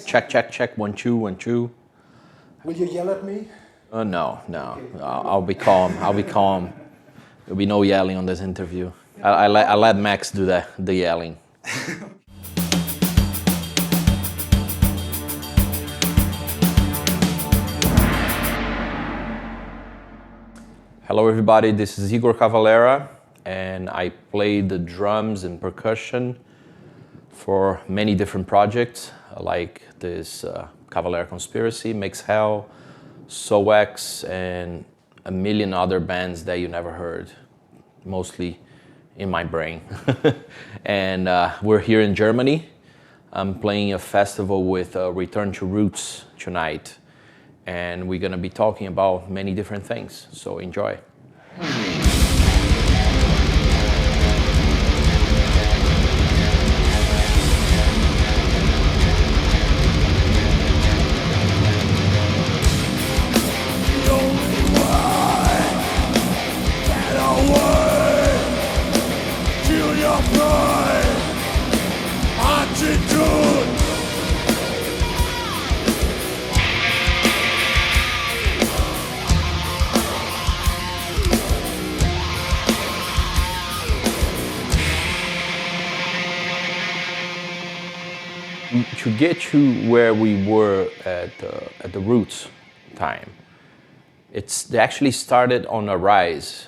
Check, check, check, 1, 2, 1, 2. Will you yell at me? No. I'll be calm. There'll be no yelling on this interview. I let Max do the yelling. Hello everybody, this is Iggor Cavalera, and I play the drums and percussion for many different projects, like this Cavalera Conspiracy, Makes Hell, SOX, and a million other bands that you never heard, mostly in my brain. And we're here in Germany. I'm playing a festival with Return to Roots tonight, and we're gonna be talking about many different things, so enjoy. To get to where we were at the Roots time, they actually started on a rise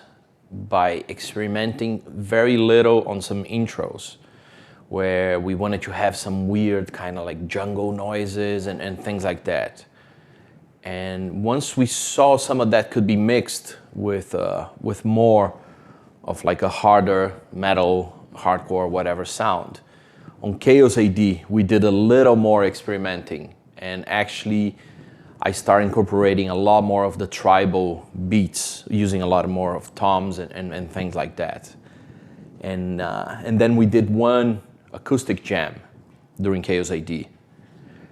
by experimenting very little on some intros, where we wanted to have some weird kind of like jungle noises and things like that. And once we saw some of that could be mixed with more of like a harder metal, hardcore, whatever sound, on Chaos AD, we did a little more experimenting, and actually I started incorporating a lot more of the tribal beats, using a lot more of toms and things like that. And then we did one acoustic jam during Chaos AD.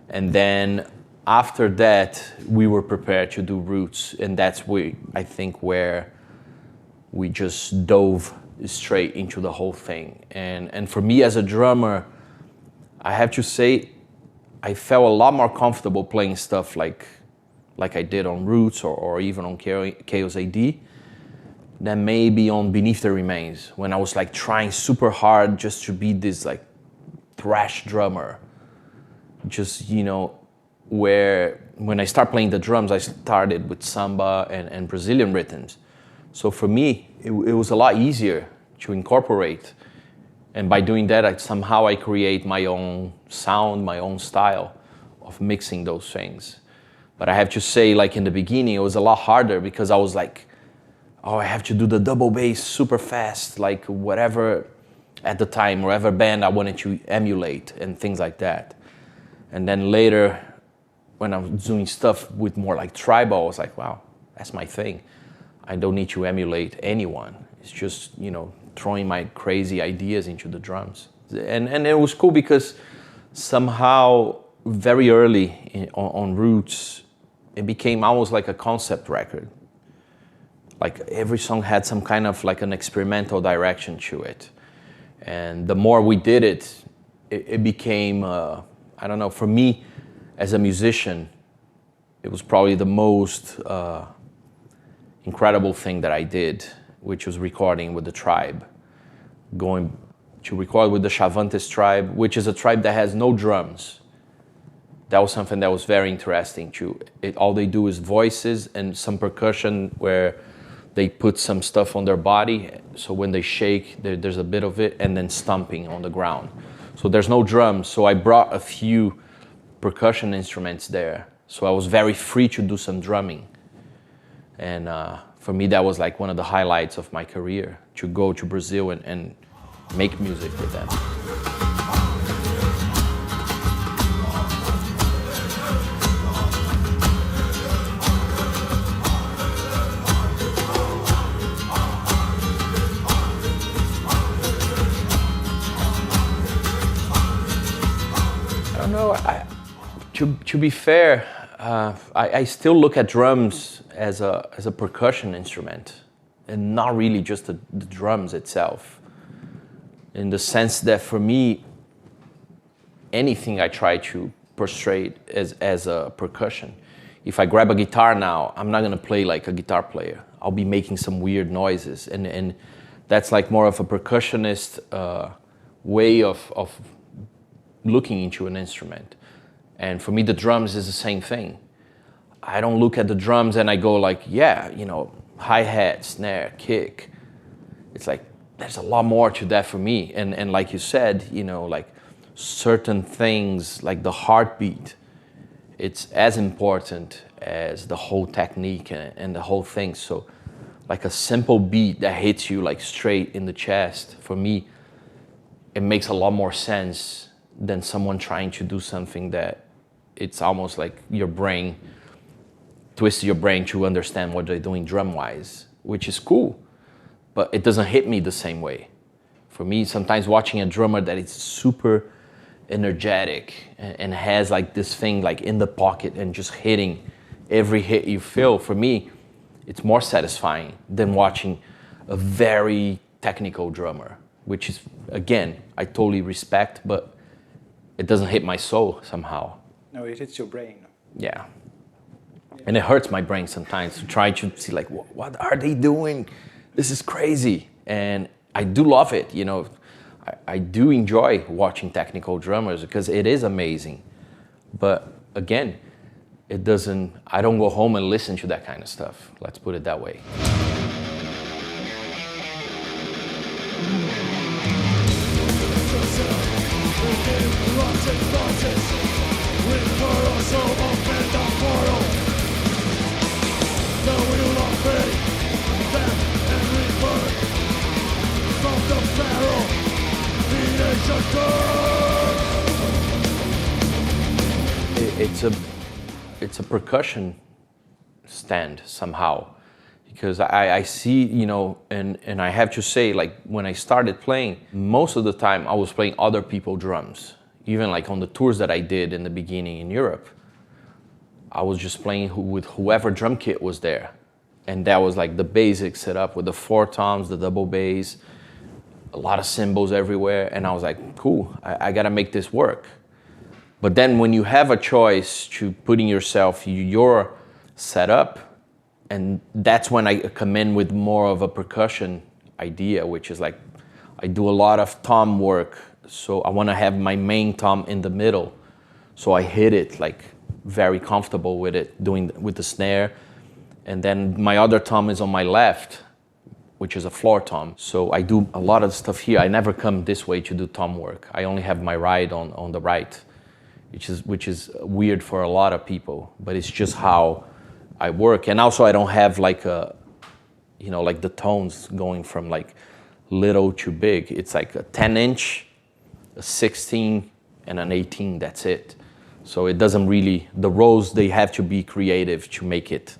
And then after that, we were prepared to do Roots, and that's I think where we just dove straight into the whole thing. And for me as a drummer, I have to say, I felt a lot more comfortable playing stuff like I did on Roots or even on Chaos AD than maybe on Beneath the Remains, when I was like trying super hard just to be this like thrash drummer. Just, where when I start playing the drums, I started with samba and Brazilian rhythms. So for me, it was a lot easier to incorporate. And by doing that, I create my own sound, my own style of mixing those things. But I have to say, like in the beginning, it was a lot harder because I was like, oh, I have to do the double bass super fast, like whatever at the time, whatever band I wanted to emulate and things like that. And then later, when I was doing stuff with more like tribal, I was like, wow, that's my thing. I don't need to emulate anyone. It's just, throwing my crazy ideas into the drums. And it was cool because somehow very early on Roots, it became almost like a concept record. Like every song had some kind of like an experimental direction to it. And the more we did it, it became, I don't know, for me as a musician, it was probably the most incredible thing that I did, which was recording with the tribe. Going to record with the Chavantes tribe, which is a tribe that has no drums. That was something that was very interesting too. All they do is voices and some percussion where they put some stuff on their body. So when they shake, there's a bit of it, and then stomping on the ground. So there's no drums. So I brought a few percussion instruments there. So I was very free to do some drumming. And for me, that was like one of the highlights of my career, to go to Brazil and make music with them. I don't know, to be fair, I still look at drums as a percussion instrument, and not really just the drums itself. In the sense that for me, anything I try to portrayed as a percussion. If I grab a guitar now, I'm not gonna play like a guitar player. I'll be making some weird noises, and that's like more of a percussionist way of looking into an instrument. And for me, the drums is the same thing. I don't look at the drums and I go like, yeah, you know, hi-hat, snare, kick. It's like, there's a lot more to that for me. And like you said, you know, like certain things, like the heartbeat, it's as important as the whole technique and the whole thing. So like a simple beat that hits you like straight in the chest, for me, it makes a lot more sense than someone trying to do something that it's almost like your brain, twist your brain to understand what they're doing drum-wise, which is cool, but it doesn't hit me the same way. For me, sometimes watching a drummer that is super energetic and has like this thing like in the pocket and just hitting every hit you feel, for me, it's more satisfying than watching a very technical drummer, which is, again, I totally respect, but it doesn't hit my soul somehow. No, it hits your brain. Yeah. And it hurts my brain sometimes to try to see like, what are they doing? This is crazy. And I do love it, you know. I do enjoy watching technical drummers because it is amazing. But again, I don't go home and listen to that kind of stuff. Let's put it that way. It's a percussion stand somehow, because I see, you know, and I have to say, like when I started playing, most of the time I was playing other people's drums. Even like on the tours that I did in the beginning in Europe, I was just playing with whoever drum kit was there. And that was like the basic setup with the 4 toms, the double bass, a lot of cymbals everywhere. And I was like, cool, I gotta make this work. But then when you have a choice to putting yourself, your setup, and that's when I come in with more of a percussion idea, which is like, I do a lot of tom work. So I wanna have my main tom in the middle. So I hit it like very comfortable with it, with the snare. And then my other tom is on my left, which is a floor tom. So I do a lot of stuff here. I never come this way to do tom work. I only have my ride on the right, which is weird for a lot of people, but it's just how I work. And also I don't have like like the tones going from like little to big. It's like a 10-inch, a 16, and an 18, that's it. So it doesn't really, the rows, they have to be creative to make it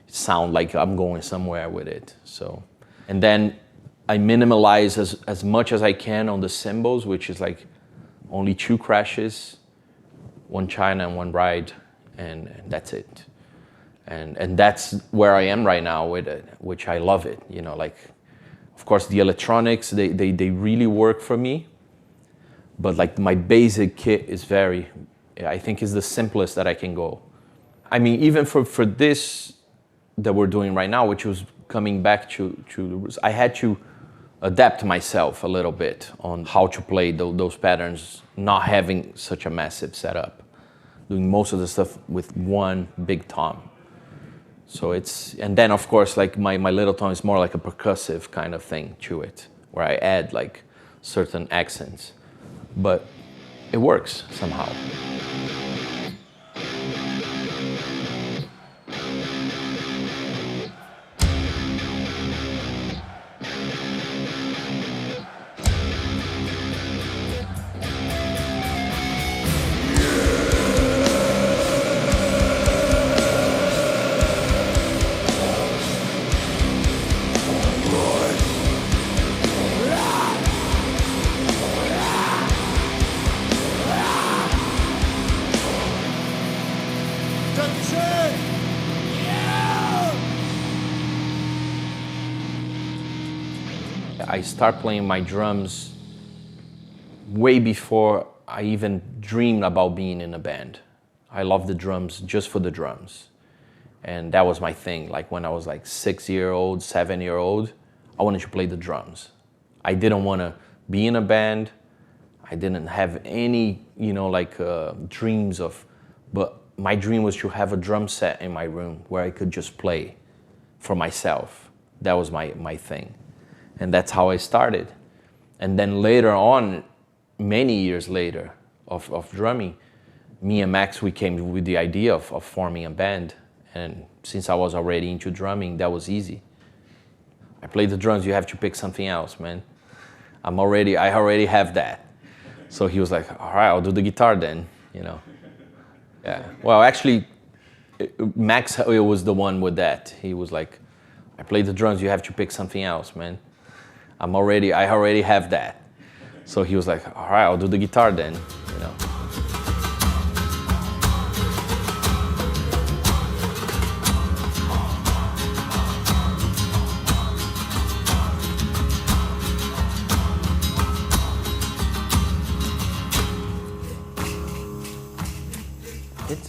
sound like I'm going somewhere with it. So, and then I minimalize as much as I can on the cymbals, which is like only 2 crashes, 1 China and 1 ride, and that's it. And that's where I am right now with it, which I love it. You know, like, of course the electronics, they really work for me, but like my basic kit is I think is the simplest that I can go. I mean, even for this that we're doing right now, which was coming back to I had to adapt myself a little bit on how to play those patterns, not having such a massive setup, doing most of the stuff with 1 big tom. So and then of course, like my little tom is more like a percussive kind of thing to it, where I add like certain accents, but it works somehow. I start playing my drums way before I even dreamed about being in a band. I love the drums just for the drums. And that was my thing. Like when I was like 6-year-old, 7-year-old, I wanted to play the drums. I didn't want to be in a band. I didn't have any, dreams of, but my dream was to have a drum set in my room where I could just play for myself. That was my thing. And that's how I started. And then later on, many years later of drumming, me and Max, we came with the idea of forming a band. And since I was already into drumming, that was easy. I play the drums, you have to pick something else, man. I already have that. So he was like, all right, I'll do the guitar then, Yeah. Well, actually, Max was the one with that. He was like, I play the drums, you have to pick something else, man. I already have that. So he was like, all right, I'll do the guitar then,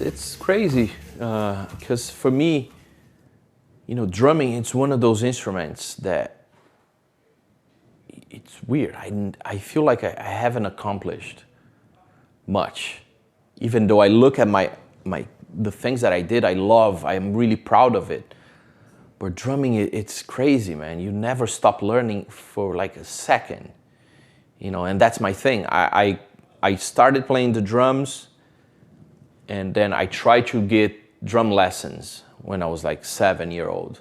It's crazy, because for me, drumming, it's one of those instruments that it's weird. I feel like I haven't accomplished much. Even though I look at the things that I did, I love, I'm really proud of it. But drumming, it's crazy, man. You never stop learning for like a second, and that's my thing. I started playing the drums, and then I tried to get drum lessons when I was like 7-year-old.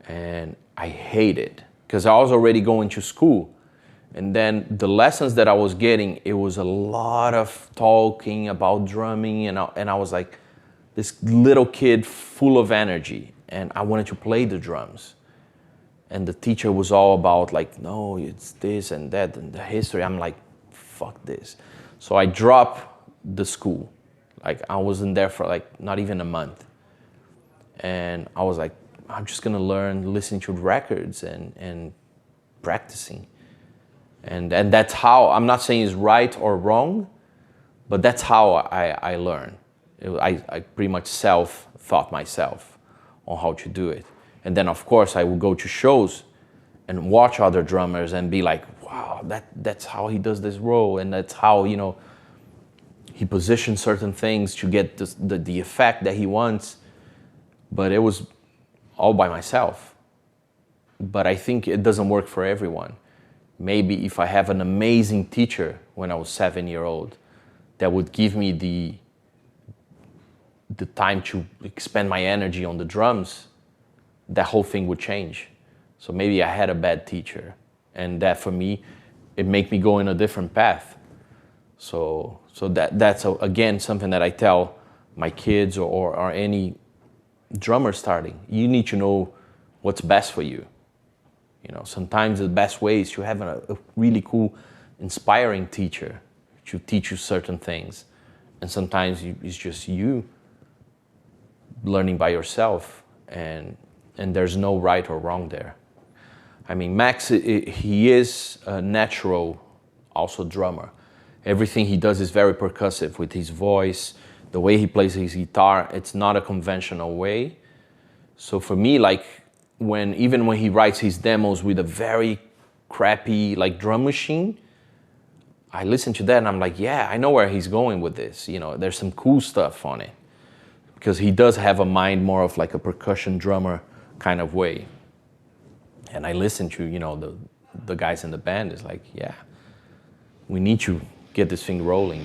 And I hated it because I was already going to school. And then the lessons that I was getting, it was a lot of talking about drumming. And I was like this little kid full of energy. And I wanted to play the drums. And the teacher was all about like, no, it's this and that and the history. I'm like, fuck this. So I dropped the school. Like I wasn't there for like not even a month. And I was like, I'm just gonna learn listening to records and practicing. And that's how, I'm not saying it's right or wrong, but that's how I learned. I pretty much self-taught myself on how to do it. And then of course I would go to shows and watch other drummers and be like, wow, that's how he does this roll, and that's how, he positions certain things to get the effect that he wants. But it was all by myself. But I think it doesn't work for everyone. Maybe if I have an amazing teacher when I was 7-year-old that would give me the time to expend my energy on the drums, that whole thing would change. So maybe I had a bad teacher, and that for me, it made me go in a different path. So that's again something that I tell my kids or any drummer starting. You need to know what's best for you. Sometimes the best way is to have a really cool, inspiring teacher to teach you certain things. And sometimes it's just you learning by yourself, and there's no right or wrong there. I mean, Max, he is a natural also drummer. Everything he does is very percussive with his voice, the way he plays his guitar. It's not a conventional way. So for me, like even when he writes his demos with a very crappy like drum machine, I listen to that and I'm like, yeah, I know where he's going with this. There's some cool stuff on it, because he does have a mind more of like a percussion drummer kind of way. And I listen to, the guys in the band is like, yeah, we need to get this thing rolling,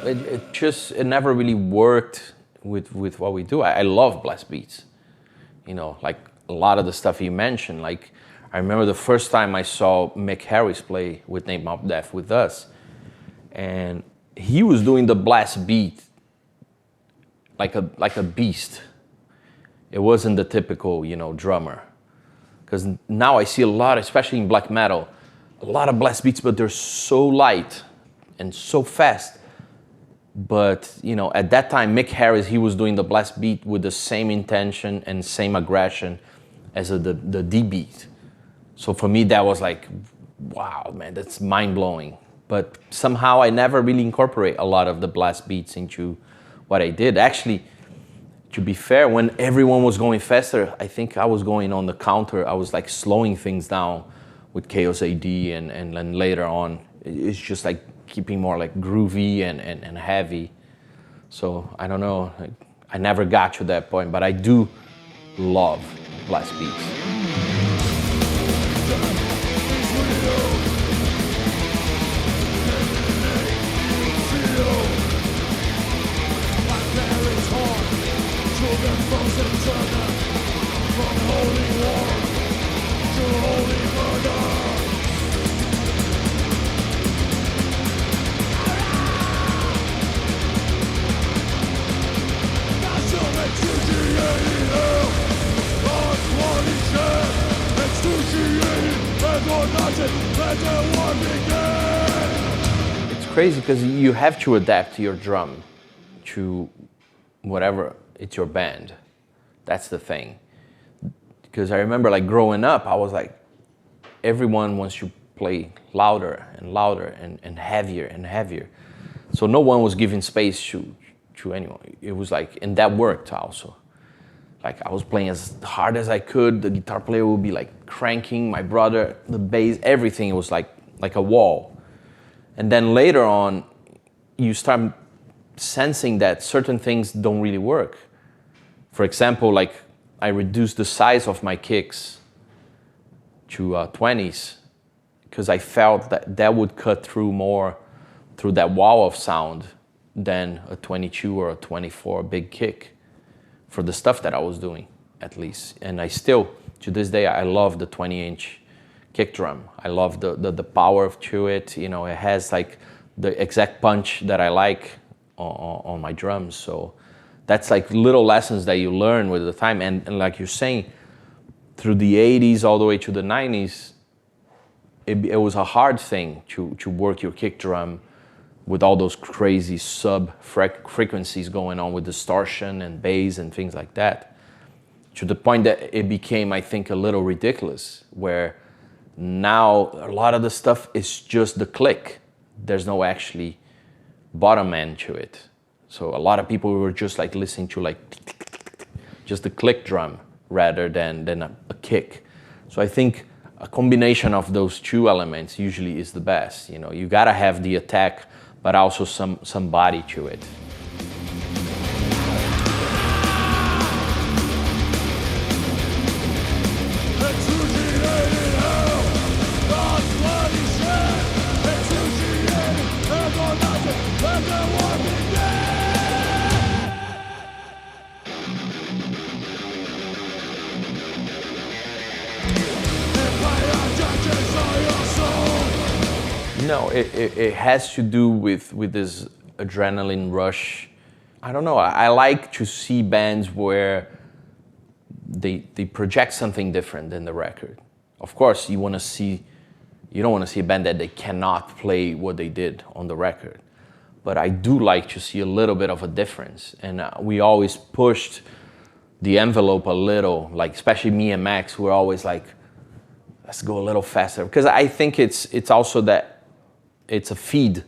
it never really worked with what we do. I love Blastbeats, like a lot of the stuff you mentioned. Like I remember the first time I saw Mick Harris play with Nate Mouth Death with us, and he was doing the blast beat like a beast. It wasn't the typical, drummer. Because now I see a lot, especially in black metal, a lot of blast beats, but they're so light and so fast. But, at that time, Mick Harris, he was doing the blast beat with the same intention and same aggression as the D beat. So for me, that was like, wow, man, that's mind-blowing. But somehow I never really incorporate a lot of the blast beats into what I did. Actually, to be fair, when everyone was going faster, I think I was going on the counter. I was like slowing things down with Chaos AD, and then later on, it's just like keeping more like groovy and heavy. So I don't know, I never got to that point, but I do love blast beats. It's crazy because you have to adapt your drum to whatever it's your band. That's the thing. Because I remember like growing up, I was like, everyone wants to play louder and louder and heavier and heavier. So no one was giving space to anyone. It was like, and that worked also. Like I was playing as hard as I could. The guitar player would be like cranking, my brother, the bass, everything. It was like a wall. And then later on, you start sensing that certain things don't really work. For example, like I reduced the size of my kicks to 20s because I felt that would cut through more through that wall of sound than a 22 or a 24 big kick for the stuff that I was doing, at least. And I still, to this day, I love the 20-inch kick drum. I love the power to it. It has like the exact punch that I like on my drums. So that's like little lessons that you learn with the time. And like you're saying, through the 80s all the way to the 90s, it was a hard thing to work your kick drum with all those crazy sub-frequencies going on with distortion and bass and things like that, to the point that it became, I think, a little ridiculous, where now a lot of the stuff is just the click. There's no actually bottom end to it. So a lot of people were just like listening to like just the click drum rather than a kick. So I think a combination of those two elements usually is the best. You gotta have the attack, but also some body to it. No, it has to do with this adrenaline rush. I don't know, I like to see bands where they project something different than the record. Of course, you don't want to see a band that they cannot play what they did on the record. But I do like to see a little bit of a difference. And we always pushed the envelope a little, like especially me and Max, we're always like, let's go a little faster. Because I think it's also that it's a feed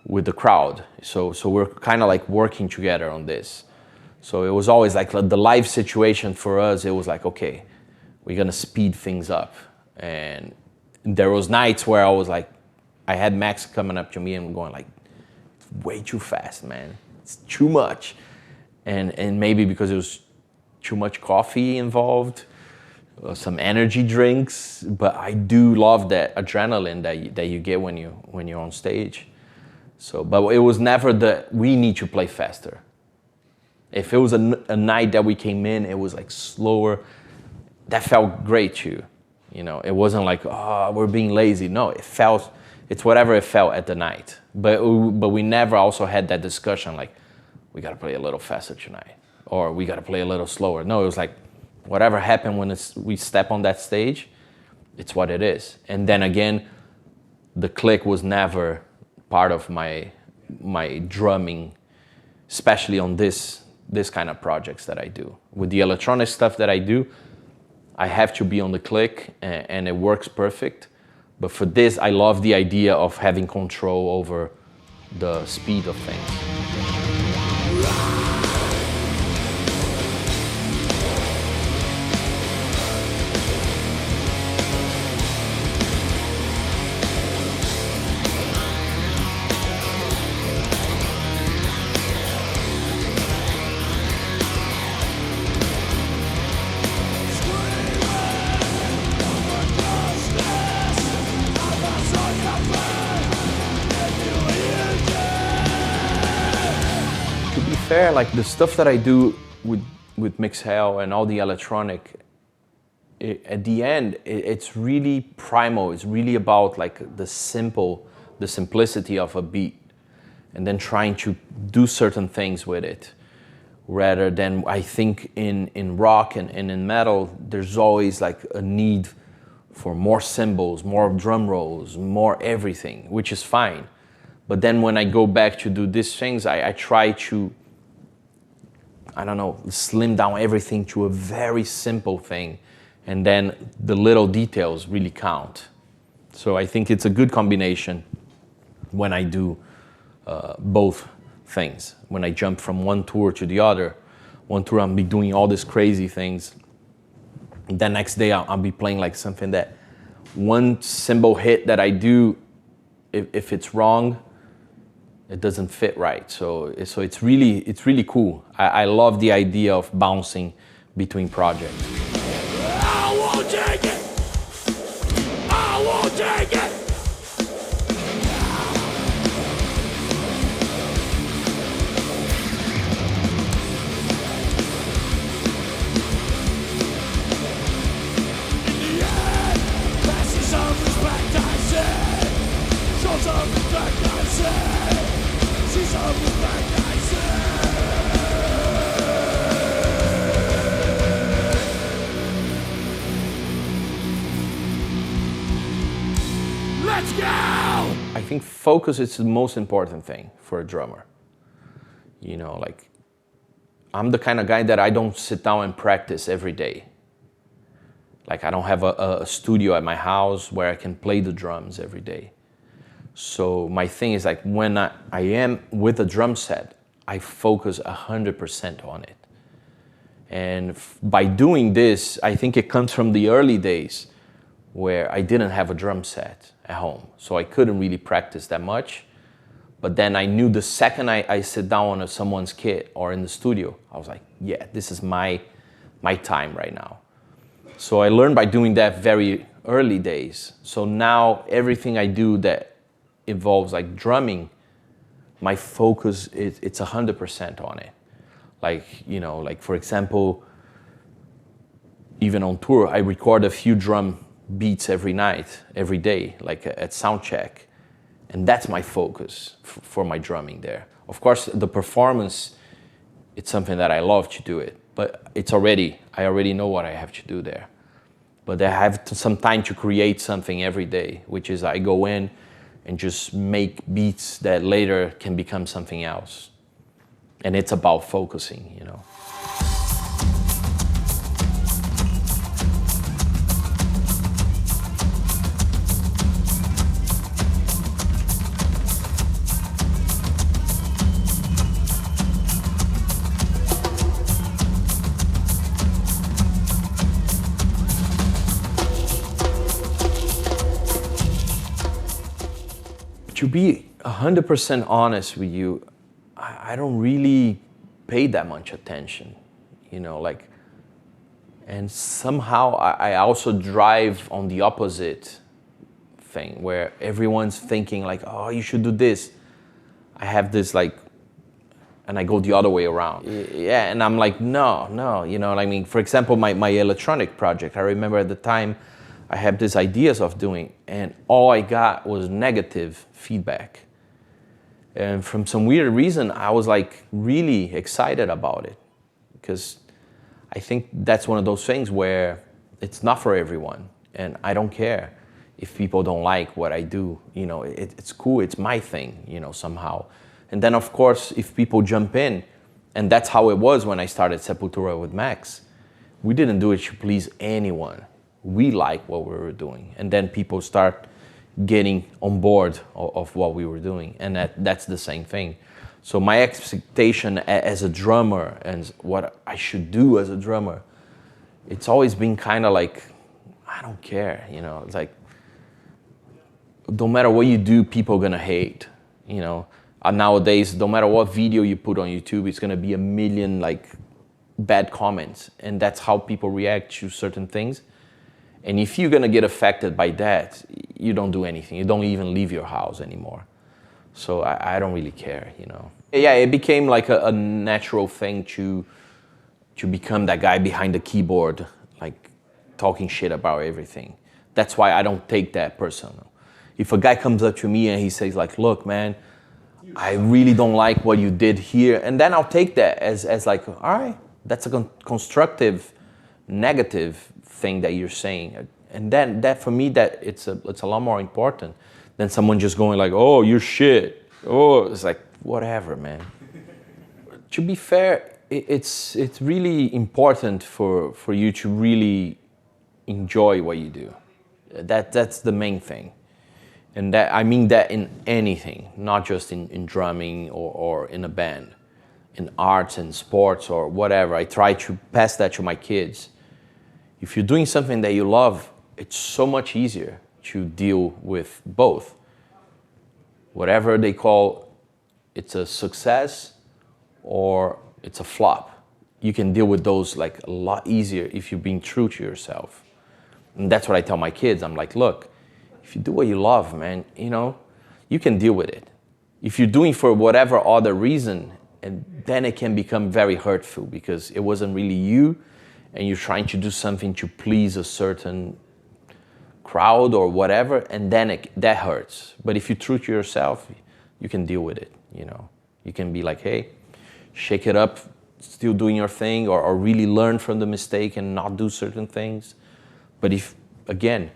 with the crowd. So we're kind of like working together on this. So it was always like the live situation for us, it was like, okay, we're gonna speed things up. And there was nights where I was like, I had Max coming up to me and going like, it's way too fast, man. It's too much. And maybe because it was too much coffee involved, some energy drinks, but I do love that adrenaline that you get when you're on stage. So, but it was never we need to play faster. If it was a night that we came in, it was like slower. That felt great too. You know, it wasn't like, oh, we're being lazy. No, it's whatever it felt at the night. But we never also had that discussion like, we got to play a little faster tonight, or we got to play a little slower. No, it was like, whatever happened when we step on that stage, it's what it is. And then again, the click was never part of my drumming, especially on this kind of projects that I do. With the electronic stuff that I do, I have to be on the click, and it works perfect. But for this, I love the idea of having control over the speed of things. Fair, like the stuff that I do with Mix Hell and all the electronic, at the end, it's really primal. It's really about like the simplicity of a beat, and then trying to do certain things with it. Rather than, I think in rock and in metal, there's always like a need for more cymbals, more drum rolls, more everything, which is fine. But then when I go back to do these things, I try to, I don't know, slim down everything to a very simple thing, and then the little details really count. So I think it's a good combination when I do both things. When I jump from one tour to the other, one tour I'll be doing all these crazy things. The next day I'll be playing like something that one cymbal hit that I do, if it's wrong, it doesn't fit right. So it's really cool. I love the idea of bouncing between projects. I won't take it. I won't take it. In the end, passes some respect, I say. Show some respect, I say. See some respect, I say. Let's go! I think focus is the most important thing for a drummer. You know, like, I'm the kind of guy that I don't sit down and practice every day. Like, I don't have a studio at my house where I can play the drums every day. So my thing is like, when I am with a drum set, I focus 100% on it. And by doing this, I think it comes from the early days where I didn't have a drum set at home. So I couldn't really practice that much. But then I knew the second I sit down on someone's kit or in the studio, I was like, yeah, this is my time right now. So I learned by doing that very early days. So now everything I do that involves like drumming, my focus it's 100% on it. Like, you know, like for example, even on tour, I record a few drum beats every night, every day, like at sound check. And that's my focus for my drumming there. Of course, the performance, it's something that I love to do it, but I already know what I have to do there. But I have some time to create something every day, which is I go in and just make beats that later can become something else. And it's about focusing, you know. To be 100% honest with you, I don't really pay that much attention, you know, like, and somehow I also drive on the opposite thing where everyone's thinking like, oh, you should do this. I have this like, and I go the other way around. Yeah, and I'm like, no, you know what I mean? For example, my electronic project, I remember at the time I had these ideas of doing, and all I got was negative feedback. And from some weird reason, I was like really excited about it, because I think that's one of those things where it's not for everyone, and I don't care if people don't like what I do. You know, it's cool, it's my thing, you know, somehow. And then of course, if people jump in, and that's how it was when I started Sepultura with Max, we didn't do it to please anyone. We like what we were doing, and then people start getting on board of what we were doing, and that's the same thing. So my expectation as a drummer and what I should do as a drummer, it's always been kind of like, I don't care, you know. It's like, no matter what you do, people are gonna hate, you know. Nowadays, no matter what video you put on YouTube, it's gonna be a million like bad comments, and that's how people react to certain things. And if you're gonna get affected by that, you don't do anything. You don't even leave your house anymore. So I don't really care, you know. Yeah, it became like a natural thing to become that guy behind the keyboard, like talking shit about everything. That's why I don't take that personal. If a guy comes up to me and he says like, look, man, I really don't like what you did here, and then I'll take that as like, all right, that's a constructive, negative thing that you're saying. And then that for me, that it's a lot more important than someone just going like, oh, you're shit. Oh, it's like, whatever, man. To be fair, it's really important for you to really enjoy what you do. That's the main thing. And that I mean that in anything, not just in drumming or in a band, in arts and sports or whatever. I try to pass that to my kids. If you're doing something that you love, it's so much easier to deal with both. Whatever they call it's a success or it's a flop, you can deal with those like a lot easier if you're being true to yourself. And that's what I tell my kids. I'm like, look, if you do what you love, man, you know, you can deal with it. If you're doing for whatever other reason, and then it can become very hurtful because it wasn't really you, and you're trying to do something to please a certain crowd or whatever, and then that hurts. But if you're true to yourself, you can deal with it, you know. You can be like, hey, shake it up, still doing your thing, or really learn from the mistake and not do certain things. But if, again,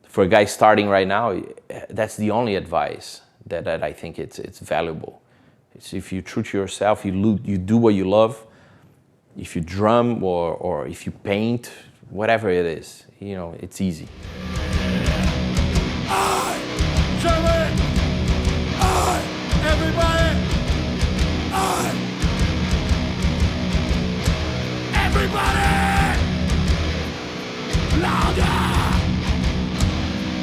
for a guy starting right now, that's the only advice that I think it's valuable. It's if you're true to yourself, you do what you love. If you drum or if you paint, whatever it is, you know, it's easy. Everybody! Louder!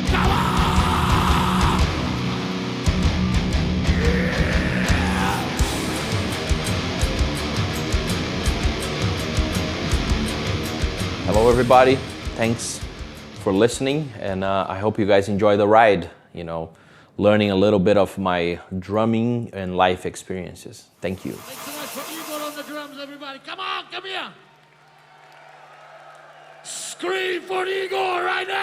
Come on! Yeah! Hello, everybody. Thanks for listening, and I hope you guys enjoy the ride, you know, learning a little bit of my drumming and life experiences. Thank you. Thanks so much for Iggor on the drums, everybody. Come on, come here! Scream for Iggor right now!